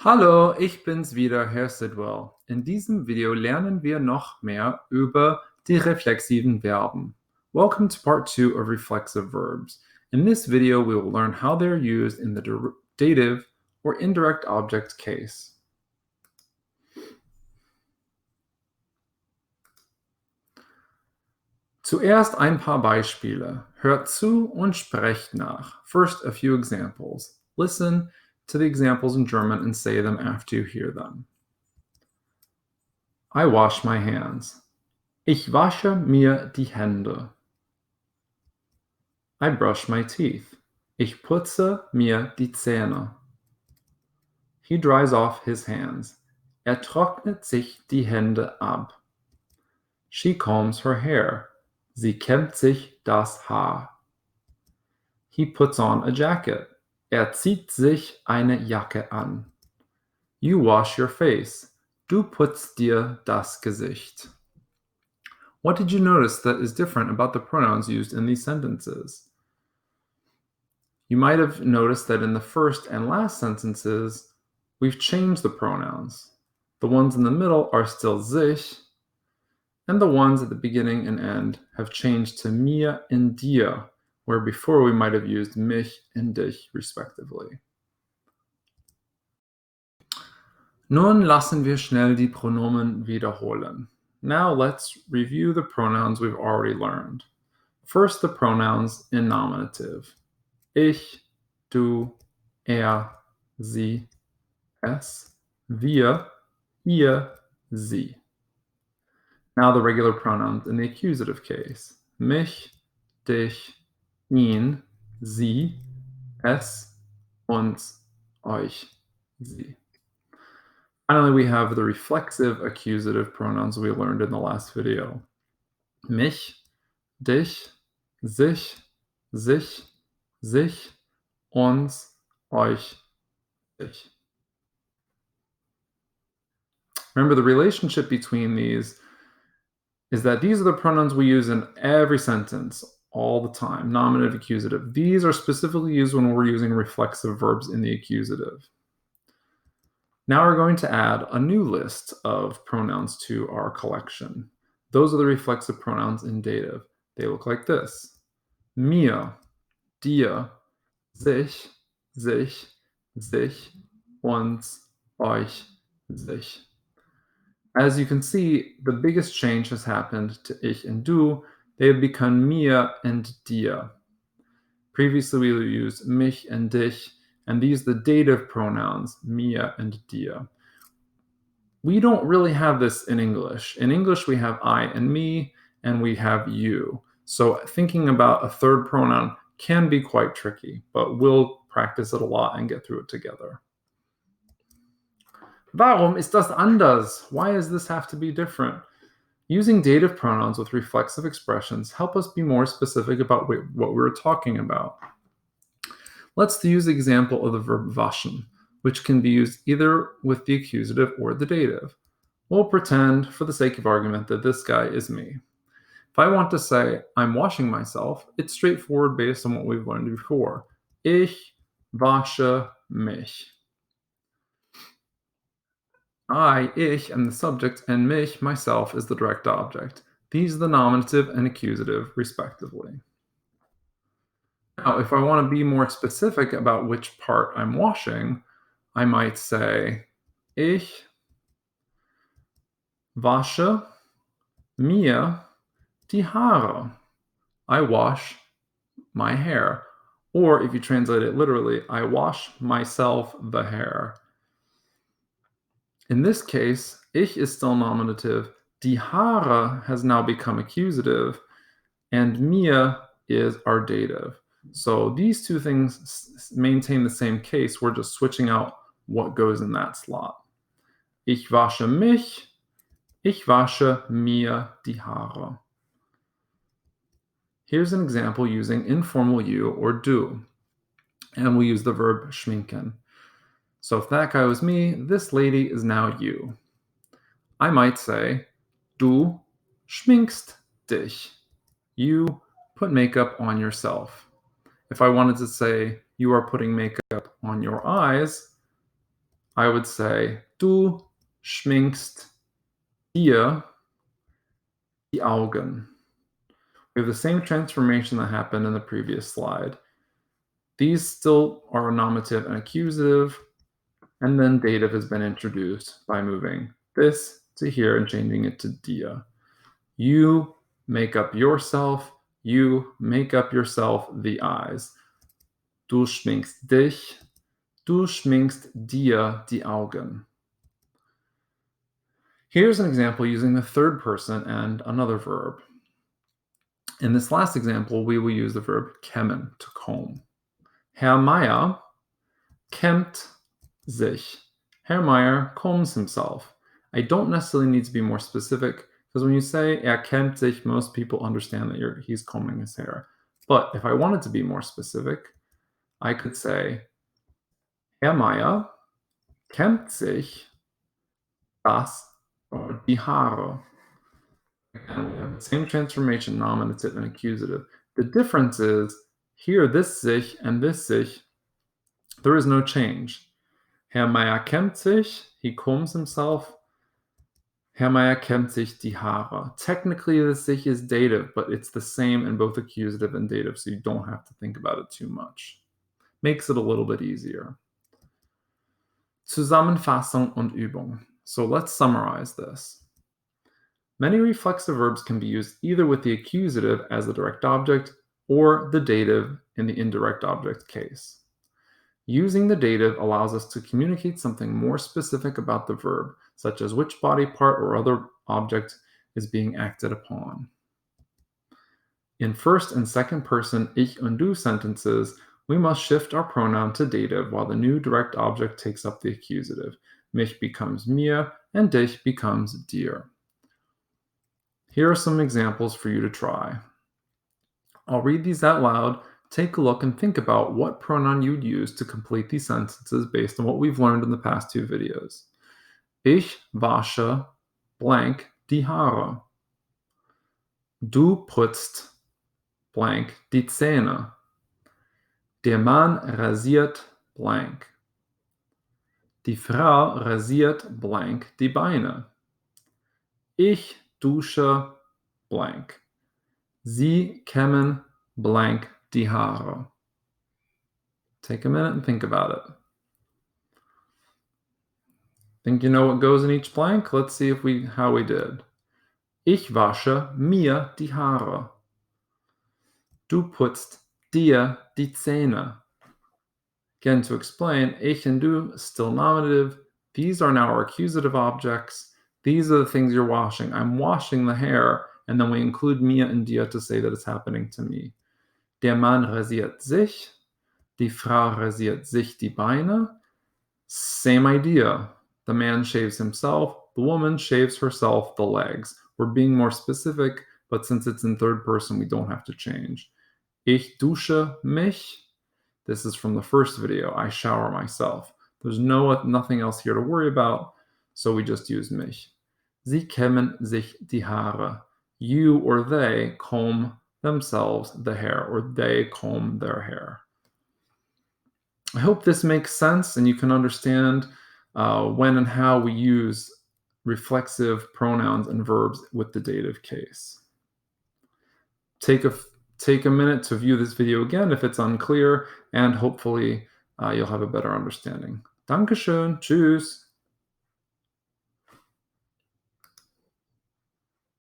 Hallo, ich bin's wieder, Herr Sidwell. In diesem Video lernen wir noch mehr über die reflexiven Verben. Welcome to part 2 of reflexive verbs. In this video, we will learn how they're used in the dative or indirect object case. Zuerst ein paar Beispiele. Hört zu und sprecht nach. First, a few examples. Listen to the examples in German and say them after you hear them. I wash my hands. Ich wasche mir die Hände. I brush my teeth. Ich putze mir die Zähne. He dries off his hands. Trocknet sich die Hände ab. She combs her hair. Sie kämmt sich das Haar. He puts on a jacket. Zieht sich eine Jacke an. You wash your face. Du putzt dir das Gesicht. What did you notice that is different about the pronouns used in these sentences? You might have noticed that in the first and last sentences, we've changed the pronouns. The ones in the middle are still sich, and the ones at the beginning and end have changed to mir and dir, where before we might have used mich and dich, respectively. Nun lassen wir schnell die Pronomen wiederholen. Now let's review the pronouns we've already learned. First, the pronouns in nominative. Ich, du, sie, es, wir, ihr, sie. Now the regular pronouns in the accusative case. Mich, dich, ihn, sie, es, uns, euch, sie. Finally, we have the reflexive accusative pronouns we learned in the last video. Mich, dich, sich, uns, euch, sich. Remember, the relationship between these is that these are the pronouns we use in every sentence all the time, nominative, accusative. These are specifically used when we're using reflexive verbs in the accusative. Now we're going to add a new list of pronouns to our collection. Those are the reflexive pronouns in dative. They look like this. Mir, dir, sich, uns, euch, sich. As you can see, the biggest change has happened to ich and du. They have become mir and dir. Previously, we used mich and dich, and these are the dative pronouns, mir and dir. We don't really have this in English. In English, we have I and me, and we have you. So thinking about a third pronoun can be quite tricky, but we'll practice it a lot and get through it together. Warum ist das anders? Why does this have to be different? Using dative pronouns with reflexive expressions help us be more specific about what we're talking about. Let's use the example of the verb waschen, which can be used either with the accusative or the dative. We'll pretend, for the sake of argument, that this guy is me. If I want to say, I'm washing myself, it's straightforward based on what we've learned before. Ich wasche mich. Ich, am the subject, and mich, myself, is the direct object. These are the nominative and accusative, respectively. Now, if I want to be more specific about which part I'm washing, I might say, ich wasche mir die Haare. I wash my hair. Or if you translate it literally, I wash myself the hair. In this case, ich is still nominative, die Haare has now become accusative, and mir is our dative. So these two things maintain the same case. We're just switching out what goes in that slot. Ich wasche mich, ich wasche mir die Haare. Here's an example using informal you or du, and we'll use the verb schminken. So if that guy was me, this lady is now you. I might say, du schminkst dich. You put makeup on yourself. If I wanted to say, you are putting makeup on your eyes, I would say, du schminkst dir die Augen. We have the same transformation that happened in the previous slide. These still are nominative and accusative, and then dative has been introduced by moving this to here and changing it to dir. You make up yourself, you make up yourself the eyes. Du schminkst dich, du schminkst dir die Augen. Here's an example using the third person and another verb. In this last example, we will use the verb kämmen, to comb. Herr Meier kämmt sich. Herr Meier combs himself. I don't necessarily need to be more specific, because when you say kämmt sich, most people understand that he's combing his hair. But if I wanted to be more specific, I could say, Herr Meier kämmt sich die Haare. Again, we have the same transformation, nominative and accusative. The difference is, here, this sich and this sich, there is no change. Herr Meier kämmt sich, he combs himself. Herr Meier kämmt sich die Haare. Technically, the sich is dative, but it's the same in both accusative and dative, so you don't have to think about it too much. Makes it a little bit easier. Zusammenfassung und Übung. So let's summarize this. Many reflexive verbs can be used either with the accusative as the direct object or the dative in the indirect object case. Using the dative allows us to communicate something more specific about the verb, such as which body part or other object is being acted upon. In first and second person ich und du sentences, we must shift our pronoun to dative while the new direct object takes up the accusative. Mich becomes mir and dich becomes dir. Here are some examples for you to try. I'll read these out loud. Take a look and think about what pronoun you'd use to complete these sentences based on what we've learned in the past two videos. Ich wasche blank die Haare. Du putzt blank die Zähne. Der Mann rasiert blank. Die Frau rasiert blank die Beine. Ich dusche blank. Sie kämmen blank die Haare. Take a minute and think about it. Think you know what goes in each blank? Let's see how we did. Ich wasche mir die Haare. Du putzt dir die Zähne. Again, to explain, ich and du, still nominative. These are now our accusative objects. These are the things you're washing. I'm washing the hair, and then we include mir and dir to say that it's happening to me. Der Mann rasiert sich. Die Frau rasiert sich die Beine. Same idea. The man shaves himself. The woman shaves herself the legs. We're being more specific, but since it's in third person, we don't have to change. Ich dusche mich. This is from the first video. I shower myself. There's nothing else here to worry about, so we just use mich. Sie kämmen sich die Haare. You or they comb themselves the hair, or they comb their hair. I hope this makes sense and you can understand when and how we use reflexive pronouns and verbs with the dative case. Take a minute to view this video again if it's unclear, and hopefully you'll have a better understanding. Dankeschön. Tschüss.